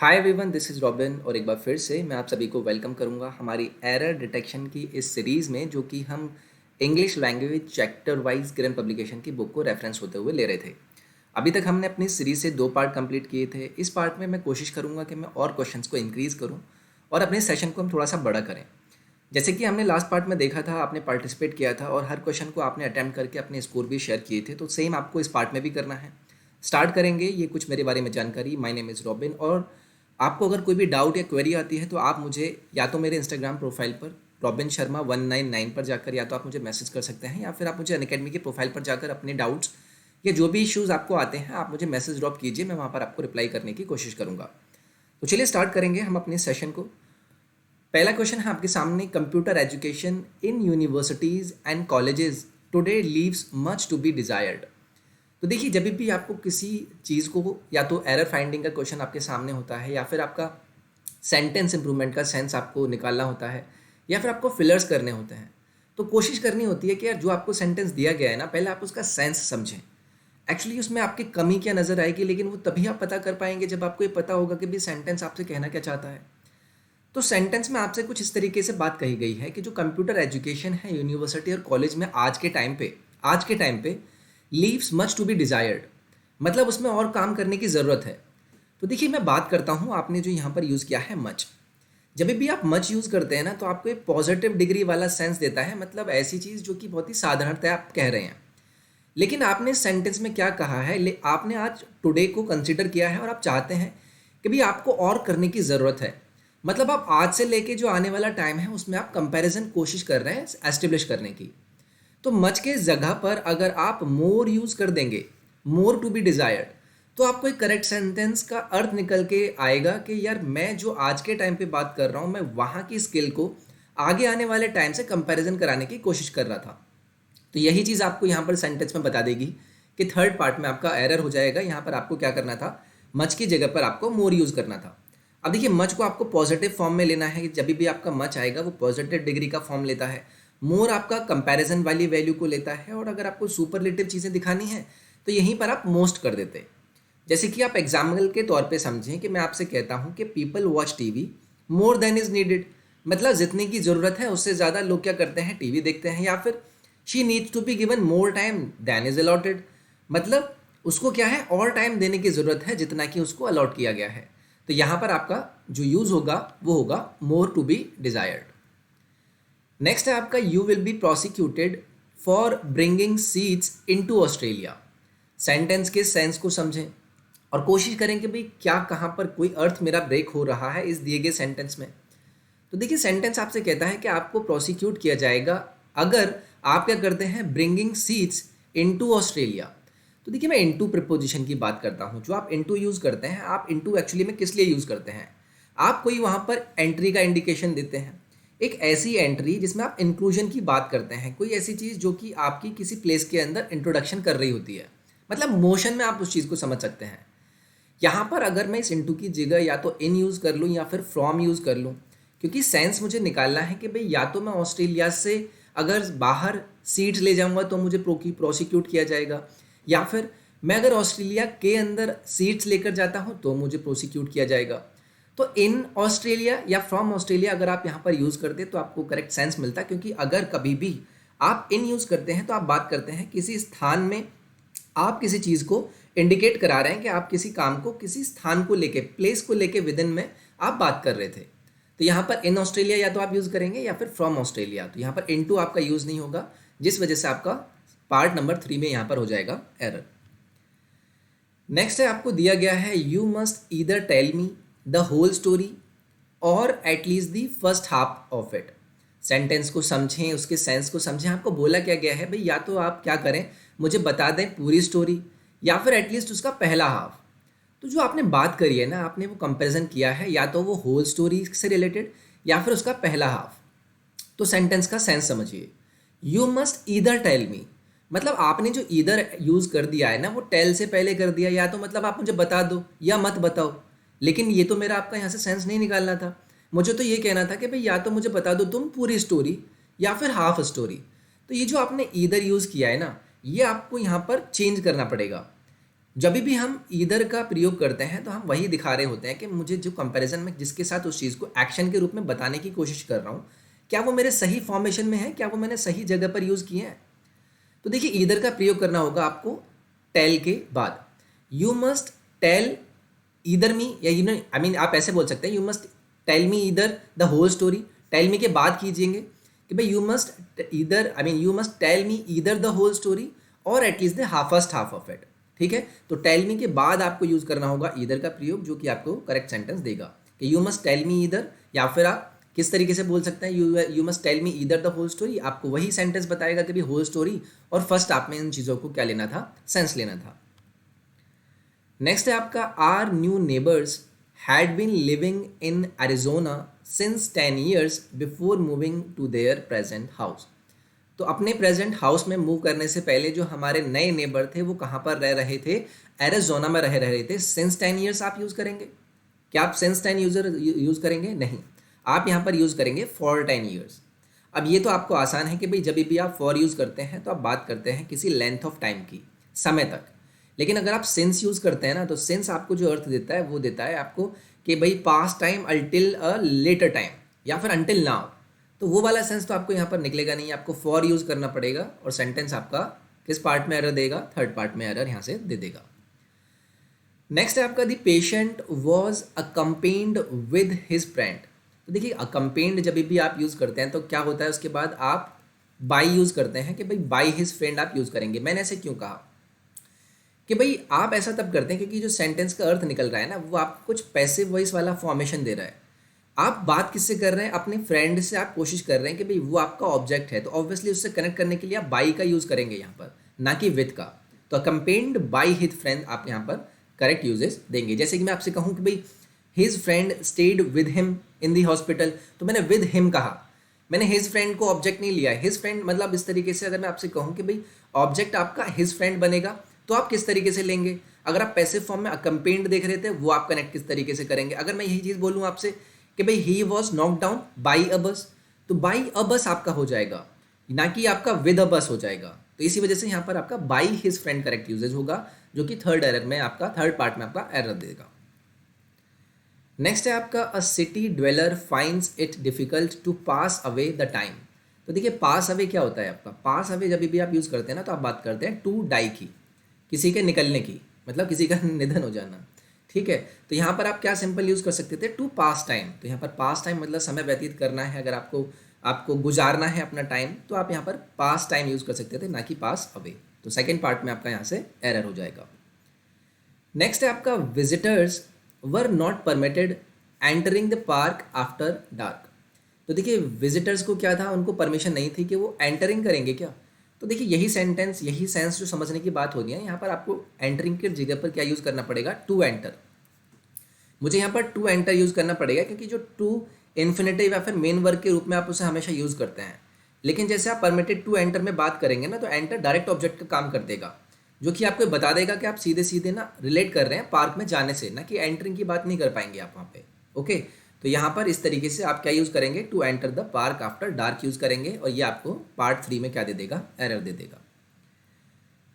Hi everyone, this is robin और एक बार फिर से मैं आप सभी को वेलकम करूंगा हमारी एरर डिटेक्शन की इस सीरीज़ में, जो कि हम इंग्लिश लैंग्वेज चैप्टर वाइज गिरन पब्लिकेशन की बुक को रेफरेंस होते हुए ले रहे थे। अभी तक हमने अपनी सीरीज़ से 2 पार्ट कंप्लीट किए थे। इस पार्ट में मैं कोशिश करूंगा कि मैं और क्वेश्चंस को इंक्रीज़ करूं और अपने सेशन को हम थोड़ा सा बड़ा करें। जैसे कि हमने लास्ट पार्ट में देखा था, आपने पार्टिसिपेट किया था और हर क्वेश्चन को आपने अटैम्प्ट करके अपने स्कोर भी शेयर किए थे, तो सेम आपको इस पार्ट में भी करना है। स्टार्ट करेंगे। ये कुछ मेरे बारे में जानकारी। माय नेम इज़ रॉबिन, और आपको अगर कोई भी डाउट या क्वेरी आती है तो आप मुझे या तो मेरे इंस्टाग्राम प्रोफाइल पर रॉबिन शर्मा 199 पर जाकर या तो आप मुझे मैसेज कर सकते हैं, या फिर आप मुझे अनअकैडमी के प्रोफाइल पर जाकर अपने डाउट्स या जो भी इश्यूज़ आपको आते हैं आप मुझे मैसेज ड्रॉप कीजिए। मैं वहाँ पर आपको रिप्लाई करने की कोशिश करूँगा। तो चलिए स्टार्ट करेंगे हम अपने सेशन को। पहला क्वेश्चन है आपके सामने, computer education in universities and colleges today leaves much to be desired. तो देखिए, जब भी आपको किसी चीज़ को या तो एरर फाइंडिंग का क्वेश्चन आपके सामने होता है, या फिर आपका सेंटेंस इंप्रूवमेंट का सेंस आपको निकालना होता है, या फिर आपको फिलर्स करने होते हैं, तो कोशिश करनी होती है कि यार जो आपको सेंटेंस दिया गया है ना, पहले आप उसका सेंस समझें। एक्चुअली उसमें आपकी कमी क्या नज़र आएगी, लेकिन वो तभी आप पता कर पाएंगे जब आपको ये पता होगा कि भी सेंटेंस आपसे कहना क्या चाहता है। तो सेंटेंस में आपसे कुछ इस तरीके से बात कही गई है कि जो कंप्यूटर एजुकेशन है यूनिवर्सिटी और कॉलेज में आज के टाइम पे leaves much to be desired, मतलब उसमें और काम करने की ज़रूरत है। तो देखिए, मैं बात करता हूँ, आपने जो यहाँ पर यूज़ किया है मच। जब भी आप मच यूज़ करते हैं ना, तो आपको एक पॉजिटिव डिग्री वाला सेंस देता है, मतलब ऐसी चीज़ जो कि बहुत ही साधारणतः आप कह रहे हैं। लेकिन आपने सेंटेंस में क्या कहा है, आपने आज टुडे को कंसिडर किया है और आप चाहते हैं कि भी आपको और करने की ज़रूरत है। मतलब आप आज से लेके जो आने वाला टाइम है उसमें आप कंपैरिजन कोशिश कर रहे हैं एस्टेब्लिश करने की। तो मच के जगह पर अगर आप मोर यूज़ कर देंगे, मोर टू बी डिज़ायर्ड, तो आपको एक करेक्ट सेंटेंस का अर्थ निकल के आएगा कि यार मैं जो आज के टाइम पे बात कर रहा हूँ, मैं वहाँ की स्किल को आगे आने वाले टाइम से कंपैरिजन कराने की कोशिश कर रहा था। तो यही चीज़ आपको यहाँ पर सेंटेंस में बता देगी कि थर्ड पार्ट में आपका एरर हो जाएगा। यहाँ पर आपको क्या करना था, मच की जगह पर आपको मोर यूज़ करना था। अब देखिए, मच को आपको पॉजिटिव फॉर्म में लेना है। जब भी आपका मच आएगा वो पॉजिटिव डिग्री का फॉर्म लेता है। मोर आपका कंपैरिजन वाली वैल्यू को लेता है, और अगर आपको सुपरलेटिव चीज़ें दिखानी है तो यहीं पर आप मोस्ट कर देते। जैसे कि आप एग्जाम्पल के तौर पे समझें कि मैं आपसे कहता हूँ कि people watch TV more than is needed, मतलब जितनी की ज़रूरत है उससे ज़्यादा लोग क्या करते हैं, टीवी देखते हैं। या फिर she needs to be given more time than is allotted, मतलब उसको क्या है, और टाइम देने की ज़रूरत है जितना कि उसको अलॉट किया गया है। तो यहाँ पर आपका जो यूज़ होगा वो होगा more to be desired. Next है आपका, you will be prosecuted for bringing seeds into Australia. Sentence के सेंस को समझें और कोशिश करें कि भाई क्या कहाँ पर कोई अर्थ मेरा ब्रेक हो रहा है इस दिए गए सेंटेंस में। तो देखिए, सेंटेंस आपसे कहता है कि आपको प्रोसिक्यूट किया जाएगा अगर आप क्या करते हैं, ब्रिंगिंग सीड्स इनटू ऑस्ट्रेलिया। तो देखिए, मैं इनटू प्रिपोजिशन की बात करता हूँ। जो आप इनटू यूज़ करते हैं, आप इनटू एक्चुअली में किस लिए यूज़ करते हैं, आप कोई वहाँ पर एंट्री का इंडिकेशन देते हैं, एक ऐसी एंट्री जिसमें आप इंक्लूजन की बात करते हैं, कोई ऐसी चीज़ जो कि आपकी किसी प्लेस के अंदर इंट्रोडक्शन कर रही होती है, मतलब मोशन में आप उस चीज़ को समझ सकते हैं। यहाँ पर अगर मैं इस इनटू की जगह या तो इन यूज़ कर लूँ या फिर फ्रॉम यूज़ कर लूँ, क्योंकि सेंस मुझे निकालना है कि भाई या तो मैं ऑस्ट्रेलिया से अगर बाहर सीड्स ले जाऊँगा तो मुझे प्रोसिक्यूट किया जाएगा, या फिर मैं अगर ऑस्ट्रेलिया के अंदर सीड्स लेकर जाता हूँ तो मुझे प्रोसिक्यूट किया जाएगा। तो इन ऑस्ट्रेलिया या फ्रॉम ऑस्ट्रेलिया अगर आप यहाँ पर यूज़ करते तो आपको करेक्ट सेंस मिलता, क्योंकि अगर कभी भी आप इन यूज़ करते हैं तो आप बात करते हैं किसी स्थान में, आप किसी चीज़ को इंडिकेट करा रहे हैं कि आप किसी काम को किसी स्थान को लेके, प्लेस को लेके विदिन में आप बात कर रहे थे। तो यहाँ पर इन ऑस्ट्रेलिया या तो आप यूज़ करेंगे या फिर फ्रॉम ऑस्ट्रेलिया। तो यहाँ पर इनटू आपका यूज़ नहीं होगा, जिस वजह से आपका पार्ट नंबर 3 में यहाँ पर हो जाएगा एरर। नेक्स्ट है, आपको दिया गया है, you must either tell me the whole story और at least the first half of it. Sentence को समझें, उसके सेंस को समझें। आपको बोला क्या गया है भाई, या तो आप क्या करें, मुझे बता दें पूरी स्टोरी या फिर एटलीस्ट उसका पहला हाफ। तो जो आपने बात करी है ना, आपने वो कंपैरिजन किया है, या तो वो होल स्टोरी से रिलेटेड या फिर उसका पहला हाफ। तो सेंटेंस का सेंस समझिए, you must either tell me, मतलब आपने जो ईदर यूज़ कर दिया है ना, वो टेल से पहले कर दिया, या तो मतलब आप मुझे बता दो या मत बताओ। लेकिन ये तो मेरा आपका यहाँ से सेंस नहीं निकालना था, मुझे तो ये कहना था कि भाई या तो मुझे बता दो तुम पूरी स्टोरी या फिर हाफ स्टोरी। तो ये जो आपने ईदर यूज़ किया है ना, ये आपको यहाँ पर चेंज करना पड़ेगा। जब भी हम ईदर का प्रयोग करते हैं तो हम वही दिखा रहे होते हैं कि मुझे जो कंपैरिजन में जिसके साथ उस चीज़ को एक्शन के रूप में बताने की कोशिश कर रहा हूँ, क्या वो मेरे सही फॉर्मेशन में है, क्या वो मैंने सही जगह पर यूज़ किए हैं। तो देखिए ईदर का प्रयोग करना होगा आपको टेल के बाद। यू मस्ट टेल ईदर मी, या यू नो आई मीन आप ऐसे बोल सकते हैं, you must tell me either the whole story. Tell me के बाद कीजिएंगे कि भाई you must either, I mean you must tell me either the whole story और at least the first half of it. ठीक है, तो टेल मी के बाद आपको यूज करना होगा ईदर का प्रयोग, जो कि आपको करेक्ट सेंटेंस देगा कि you must tell me either. या फिर आप किस तरीके से बोल सकते हैं, you must tell me either the whole story, आपको वही सेंटेंस बताएगा कि भाई होल स्टोरी और फर्स्ट आप में इन चीज़ों को क्या लेना था, सेंस लेना था। नेक्स्ट है आपका our new neighbours had been living in Arizona since 10 years before moving to their present house. तो अपने प्रेजेंट हाउस में मूव करने से पहले जो हमारे नए नेबर थे वो कहाँ पर रह रहे थे, एरिजोना में रह रहे थे। सिंस 10 ईयर्स आप यूज़ करेंगे क्या, आप सिंस 10 यूज़ करेंगे नहीं, आप यहाँ पर यूज़ करेंगे फॉर 10 ईयर्स। अब ये तो आपको आसान है कि भाई जब भी आप फॉर यूज़ करते हैं तो आप बात करते हैं किसी लेंथ ऑफ टाइम की, समय तक। लेकिन अगर आप सिंस यूज़ करते हैं ना, तो सिंस आपको जो अर्थ देता है वो देता है आपको कि भाई past time अल्टिल a later time या फिर अनटिल नाउ। तो वो वाला सेंस तो आपको यहाँ पर निकलेगा नहीं, आपको फॉर यूज़ करना पड़ेगा और सेंटेंस आपका किस पार्ट में एरर देगा, थर्ड पार्ट में एरर यहाँ से दे देगा। नेक्स्ट है आपका the patient was accompanied with his friend. तो देखिए अकम्पेन्ड जब भी आप यूज़ करते हैं तो क्या होता है, उसके बाद आप बाई यूज़ करते हैं कि भाई बाई हिज फ्रेंड आप यूज़ करेंगे। मैंने ऐसे क्यों कहा कि भाई आप ऐसा तब करते हैं क्योंकि जो सेंटेंस का अर्थ निकल रहा है ना, वो आपको कुछ पैसिव वॉइस वाला फॉर्मेशन दे रहा है। आप बात किससे कर रहे हैं, अपने फ्रेंड से आप कोशिश कर रहे हैं कि भाई वो आपका ऑब्जेक्ट है, तो ऑब्वियसली उससे कनेक्ट करने के लिए आप बाई का यूज़ करेंगे यहाँ पर, ना कि विद का। तो अकम्पेन्ड बाई हिज फ्रेंड आप यहाँ पर करेक्ट यूजेस देंगे। जैसे कि मैं आपसे कहूँ कि भाई his friend stayed with him in the hospital, तो मैंने विद हिम कहा, मैंने हिज फ्रेंड को ऑब्जेक्ट नहीं लिया। हिज फ्रेंड मतलब इस तरीके से अगर मैं आपसे कहूँ कि भाई ऑब्जेक्ट आपका हिज फ्रेंड बनेगा, तो आप किस तरीके से लेंगे। अगर आप पैसिव फॉर्म में अकम्पेन्ड देख रहे थे, वो आप कनेक्ट किस तरीके से करेंगे। अगर मैं यही चीज़ बोलूँ आपसे कि भाई he was knock down by a bus, तो बाई अ बस आपका हो जाएगा, ना कि आपका विद अ बस हो जाएगा। तो इसी वजह से यहाँ पर आपका by his friend correct usage होगा, जो कि थर्ड एरर में आपका, थर्ड पार्ट में आपका एरर देगा। नेक्स्ट है आपका a city dweller finds it difficult to pass away the time. तो देखिए पास अवे क्या होता है आपका, पास अवे जब भी आप यूज़ करते हैं ना, तो आप बात करते हैं टू डाई की, किसी के निकलने की, मतलब किसी का निधन हो जाना। ठीक है, तो यहाँ पर आप क्या सिंपल यूज़ कर सकते थे, टू पास टाइम। तो यहाँ पर पास टाइम मतलब समय व्यतीत करना है, अगर आपको आपको गुजारना है अपना टाइम, तो आप यहाँ पर पास टाइम यूज़ कर सकते थे, ना कि पास अवे। तो सेकेंड पार्ट में आपका यहाँ से एरर हो जाएगा। नेक्स्ट है आपका visitors were not permitted entering the park after dark. तो देखिए विजिटर्स को क्या था, उनको परमिशन नहीं थी कि वो एंटरिंग करेंगे क्या। तो देखिए यही सेंटेंस, यही सेंस जो समझने की बात होती है, यहाँ पर आपको एंटरिंग की जगह पर क्या यूज़ करना पड़ेगा, टू एंटर। मुझे यहाँ पर टू एंटर यूज़ करना पड़ेगा, क्योंकि जो टू इन्फिनेटिव या फिर मेन वर्ग के रूप में आप उसे हमेशा यूज़ करते हैं। लेकिन जैसे आप परमिटेड टू एंटर में बात करेंगे ना, तो एंटर डायरेक्ट ऑब्जेक्ट का काम कर देगा, जो कि आपको बता देगा कि आप सीधे सीधे ना रिलेट कर रहे हैं पार्क में जाने से, ना कि एंटरिंग की बात नहीं कर पाएंगे आप वहाँ पे। ओके, तो यहाँ पर इस तरीके से आप क्या यूज़ करेंगे, to enter the park after dark use करेंगे, और ये आपको पार्ट 3 में क्या दे देगा, एरर दे देगा।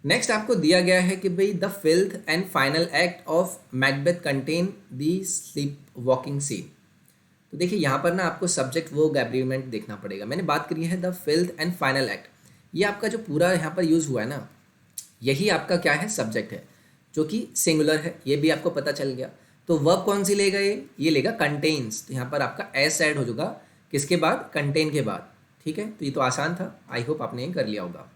नेक्स्ट आपको दिया गया है कि भाई the fifth and final act of Macbeth contain the sleep walking scene. तो देखिए यहाँ पर ना आपको सब्जेक्ट वर्ब एग्रीमेंट देखना पड़ेगा। मैंने बात करी है the fifth and final act, ये आपका जो पूरा यहाँ पर यूज़ हुआ है ना, यही आपका क्या है, सब्जेक्ट है, जो कि सिंगुलर है, ये भी आपको पता चल गया। तो वर्ब कौन सी लेगा, ये लेगा कंटेन्स। तो यहाँ पर आपका एस ऐड हो जाएगा किसके बाद, कंटेन के बाद। ठीक है, तो ये तो आसान था, आई होप आपने ये कर लिया होगा।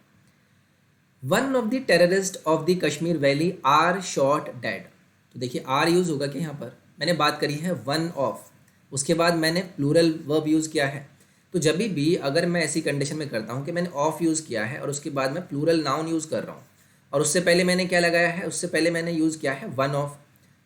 One of the terrorist of the Kashmir valley are shot dead. तो देखिए आर यूज़ होगा कि यहाँ पर मैंने बात करी है वन ऑफ, उसके बाद मैंने प्लूरल वर्ब यूज़ किया है। तो जब भी अगर मैं ऐसी कंडीशन में करता हूँ कि मैंने ऑफ यूज़ किया है और उसके बाद मैं प्लूरल नाउन यूज़ कर रहा हूँ, और उससे पहले मैंने क्या लगाया है, उससे पहले मैंने यूज़ किया है वन ऑफ।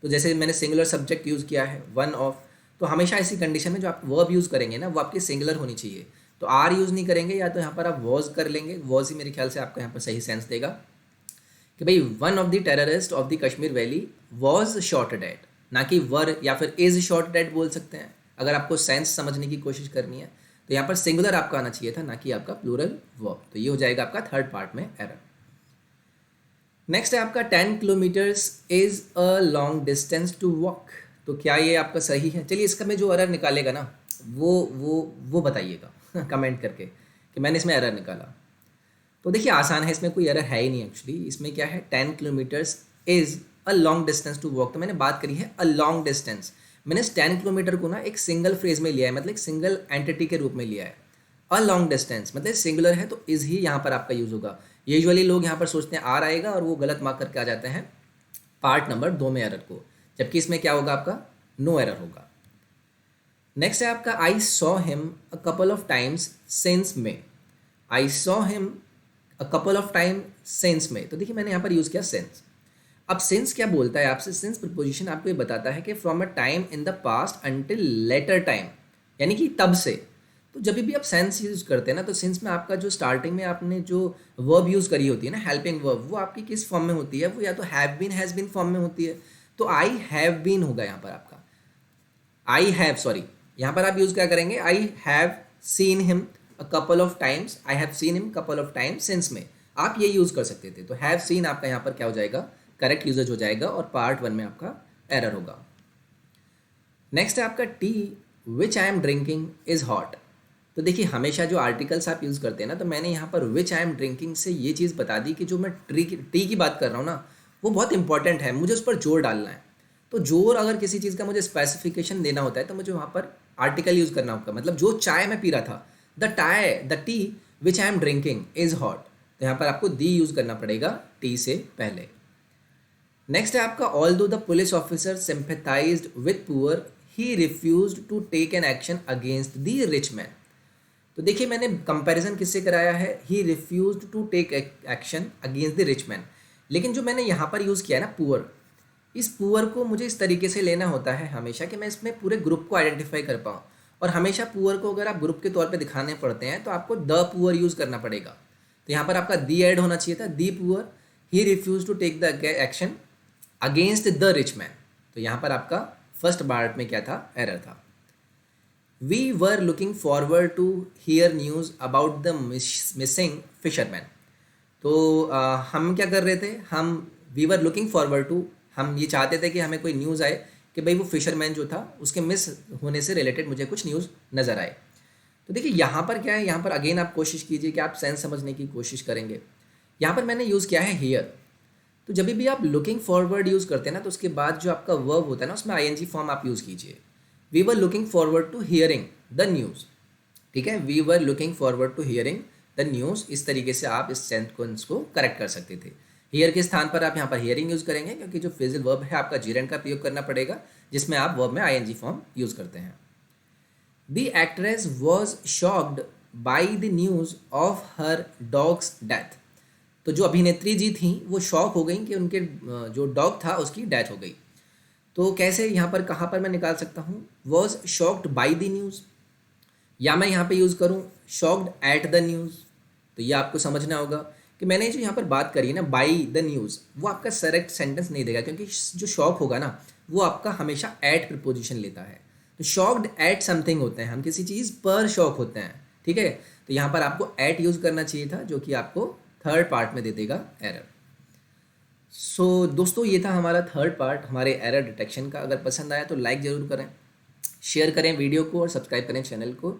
तो जैसे मैंने सिंगुलर सब्जेक्ट यूज़ किया है वन ऑफ, तो हमेशा ऐसी कंडीशन में जो आप वर्ब यूज़ करेंगे ना, वो आपकी सिंगुलर होनी चाहिए। तो आर यूज़ नहीं करेंगे, या तो यहाँ पर आप वॉज कर लेंगे, वॉज ही मेरे ख्याल से आपको यहाँ पर सही सेंस देगा कि भाई one of the terrorist of the Kashmir valley was shot dead, ना कि वर या फिर इज शॉट डेड बोल सकते हैं अगर आपको सेंस समझने की कोशिश करनी है। तो यहाँ पर सिंगुलर आपका आना चाहिए था, ना कि आपका प्लूरल वर्ब। तो ये हो जाएगा आपका थर्ड पार्ट में एरर। नेक्स्ट है आपका 10 kilometres is a long distance to walk. तो क्या ये आपका सही है? चलिए इसका में जो एरर निकालेगा ना वो बताइएगा कमेंट करके कि मैंने इसमें एरर निकाला। तो देखिए आसान है, इसमें कोई एरर है ही नहीं एक्चुअली। इसमें क्या है, 10 kilometres is a long distance to walk. तो मैंने बात करी है अ लॉन्ग डिस्टेंस। मैंने इस 10 किलोमीटर को ना एक सिंगल फ्रेज में लिया है, मतलब एक सिंगल एंटिटी के रूप में लिया है। अ लॉन्ग डिस्टेंस मतलब सिंगुलर है, तो इज़ ही यहाँ पर आपका यूज़ होगा। यूजुअली लोग यहाँ पर सोचते हैं आर आएगा और वो गलत मार्क करके आ जाते हैं पार्ट नंबर 2 में एरर को, जबकि इसमें क्या होगा आपका नो एरर होगा। नेक्स्ट है आपका I saw him a couple of times since may. I saw him a couple of time since में। तो देखिए मैंने यहाँ पर यूज़ किया सिंस। अब सिंस क्या बोलता है आपसे, सिंस प्रपोजिशन आपको ये बताता है कि from a time in the past until later time, यानी कि तब से। तो जब भी आप सेंस यूज़ करते हैं ना, तो सिंस में आपका जो स्टार्टिंग में आपने जो वर्ब यूज़ करी होती है ना, हेल्पिंग वर्ब, वो आपकी किस फॉर्म में होती है? वो या तो have been has been form में होती है। तो आई हैव बीन होगा यहाँ पर आपका। आई हैव, सॉरी, यहाँ पर आप यूज़ क्या करेंगे, I have seen him a couple of times, I have seen him couple of times since में आप ये यूज़ कर सकते थे। तो हैव सीन आपका यहाँ पर क्या हो जाएगा, करेक्ट यूजेज हो जाएगा और पार्ट 1 में आपका एरर होगा। नेक्स्ट है आपका T which I am drinking is hot. तो देखिए हमेशा जो आर्टिकल्स आप यूज़ करते हैं ना, तो मैंने यहाँ पर विच आई एम ड्रिंकिंग से ये चीज़ बता दी कि जो मैं टी की बात कर रहा हूँ ना, वो बहुत इंपॉर्टेंट है, मुझे उस पर जोर डालना है। तो जोर अगर किसी चीज़ का मुझे स्पेसिफिकेशन देना होता है तो मुझे वहाँ पर आर्टिकल यूज़ करना होगा। मतलब जो चाय मैं पी रहा था, the T which I am drinking is hot, तो यहाँ पर आपको दी यूज़ करना पड़ेगा टी से पहले। नेक्स्ट है आपका although the police officer sympathised with poor he refused to take an action against the rich man. तो देखिए मैंने कंपैरिजन किससे कराया है, he refused to take action against the rich man. लेकिन जो मैंने यहाँ पर यूज़ किया है ना पुअर, इस पुअर को मुझे इस तरीके से लेना होता है हमेशा कि मैं इसमें पूरे ग्रुप को आइडेंटिफाई कर पाऊँ। और हमेशा पुअर को अगर आप ग्रुप के तौर पे दिखाने पड़ते हैं तो आपको द पुअर यूज़ करना पड़ेगा। तो यहाँ पर आपका दी ऐड होना चाहिए था, the poor he refuse to take the action against the rich man. तो यहाँ पर आपका फर्स्ट पार्ट में क्या था, एरर था। We were looking forward to hear news about the missing fisherman. तो हम क्या कर रहे थे, हम we were looking forward to, हम ये चाहते थे कि हमें कोई न्यूज़ आए कि भाई वो फिशरमैन जो था उसके मिस होने से रिलेटेड मुझे कुछ न्यूज़ नज़र आए। तो देखिए यहाँ पर क्या है, यहाँ पर अगेन आप कोशिश कीजिए कि आप सेंस समझने की कोशिश करेंगे। यहाँ पर मैंने यूज़ किया है हियर। तो जब भी आप लुकिंग फॉरवर्ड यूज़ करते हैं ना, तो उसके बाद जो आपका वर्ब होता है ना, उसमें आईएनजी फॉर्म आप यूज़ कीजिए। We were looking forward to hearing the news, ठीक है, we were looking forward to hearing the news. इस तरीके से आप इस सेंटेंस को करेक्ट कर सकते थे। हियर के स्थान पर आप यहाँ पर हियरिंग यूज़ करेंगे, क्योंकि जो फ्रेजल वर्ब है आपका जीरेंड का प्रयोग करना पड़ेगा, जिसमें आप वर्ब में आईएनजी फॉर्म यूज़ करते हैं। The actress was shocked by the news of her dogs death. तो जो अभिनेत्री जी थी वो शॉक हो गई कि उनके जो डॉग था उसकी डेथ हो गई। तो कैसे यहाँ पर कहाँ पर मैं निकाल सकता हूँ, was shocked by the news, या मैं यहाँ पे यूज़ करूँ शॉक्ड एट द न्यूज़। तो ये आपको समझना होगा कि मैंने जो यहाँ पर बात करी है ना बाई द न्यूज़, वो आपका करेक्ट सेंटेंस नहीं देगा, क्योंकि जो शॉक होगा ना वो आपका हमेशा एट प्रिपोजिशन लेता है। तो शॉक्ड एट समथिंग होते हैं, हम किसी चीज़ पर शॉक होते हैं, ठीक है। तो यहाँ पर आपको एट यूज़ करना चाहिए था, जो कि आपको थर्ड पार्ट में दे देगा एरर। सो दोस्तों ये था हमारा थर्ड पार्ट हमारे एरर डिटेक्शन का। अगर पसंद आया तो लाइक ज़रूर करें, शेयर करें वीडियो को और सब्सक्राइब करें चैनल को।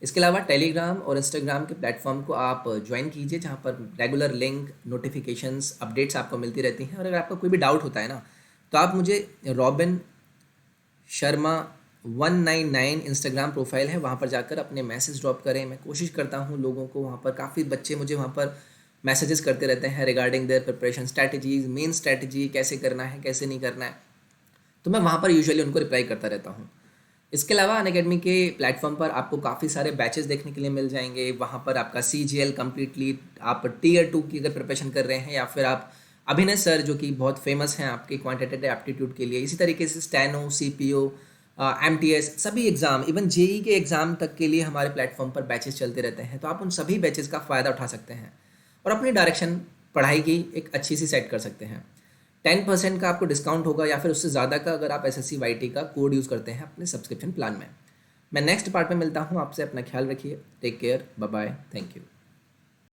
इसके अलावा टेलीग्राम और इंस्टाग्राम के प्लेटफॉर्म को आप ज्वाइन कीजिए, जहाँ पर रेगुलर लिंक, नोटिफिकेशंस, अपडेट्स आपको मिलती रहती हैं। और अगर आपका कोई भी डाउट होता है ना, तो आप मुझे रॉबिन शर्मा 199 इंस्टाग्राम प्रोफाइल है, वहाँ पर जाकर अपने मैसेज ड्रॉप करें। मैं कोशिश करता हूँ लोगों को, वहाँ पर काफ़ी बच्चे मुझे वहाँ पर मैसेजेस करते रहते हैं regarding their preparation strategies, main strategy कैसे करना है कैसे नहीं करना है, तो मैं वहाँ पर यूजुअली उनको रिप्लाई करता रहता हूँ। इसके अलावा अनअकैडमी के प्लेटफॉर्म पर आपको काफ़ी सारे बैचेस देखने के लिए मिल जाएंगे। वहाँ पर आपका CGL कम्प्लीटली, आप Tier 2 की अगर प्रिपरेशन कर रहे हैं, या फिर आप अभिनय सर जो कि बहुत फेमस हैं आपके क्वांटिटेटिव एप्टीट्यूड के लिए, इसी तरीके से स्टैनो, CPO, MTS, सभी एग्ज़ाम, इवन JEE के एग्ज़ाम तक के लिए हमारे प्लेटफॉर्म पर बैचेस चलते रहते हैं। तो आप उन सभी बैचेस का फ़ायदा उठा सकते हैं और अपनी डायरेक्शन पढ़ाई की एक अच्छी सी सेट कर सकते हैं। 10% का आपको डिस्काउंट होगा, या फिर उससे ज़्यादा का, अगर आप SSC YT का कोड यूज़ करते हैं अपने सब्सक्रिप्शन प्लान में। मैं नेक्स्ट पार्ट में मिलता हूँ आपसे। अपना ख्याल रखिए, take care, bye bye, thank you.